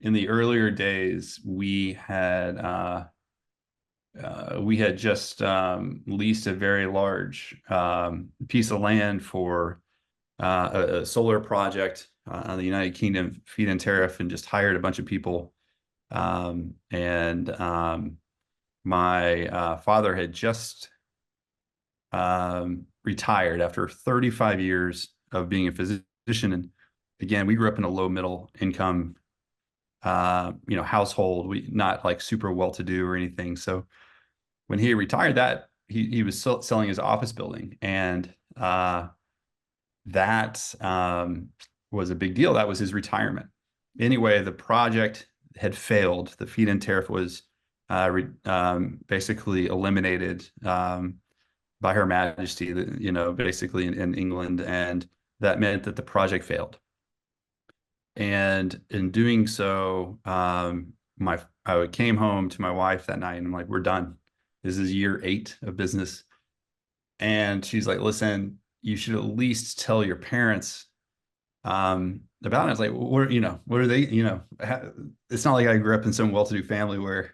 in the earlier days, we had just leased a very large piece of land for a solar project on the United Kingdom feed-in tariff, and just hired a bunch of people. And My father had just retired after 35 years of being a physician. And again, we grew up in a low middle income, household. We not like super well to do or anything. So when he retired, that he was selling his office building, and that was a big deal. That was his retirement. Anyway, the project had failed. The feed-in tariff was basically eliminated by Her Majesty, basically in England, and that meant that the project failed. And in doing so, I came home to my wife that night, and I'm like, "We're done. This is year 8 of business." And she's like, "Listen, you should at least tell your parents about it." I was like, what are they, it's not like I grew up in some well-to-do family where,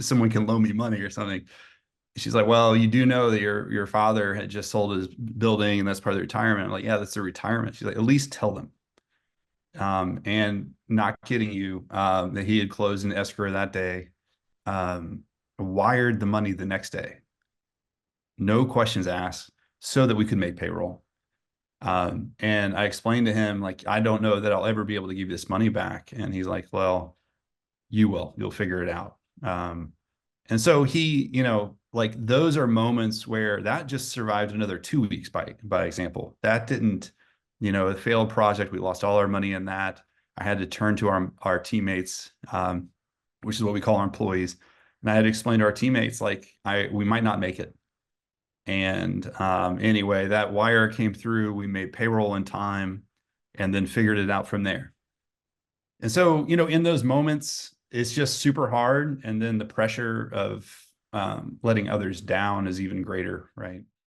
someone can loan me money or something. She's like, "Well, you do know that your father had just sold his building and that's part of the retirement." I'm like, "Yeah, that's the retirement." She's like, "At least tell them." And not kidding you, that he had closed an escrow that day, wired the money the next day, no questions asked, so that we could make payroll. And I explained to him, like, "I don't know that I'll ever be able to give you this money back." And he's like, "Well, you will. You'll figure it out." And so he, like, those are moments where that just survived another 2 weeks by example. That didn't, a failed project. We lost all our money in that. I had to turn to our teammates, which is what we call our employees. And I had to explain to our teammates, like, we might not make it. And anyway, that wire came through. We made payroll in time, and then figured it out from there. And so, in those moments, it's just super hard. And then the pressure of letting others down is even greater, right?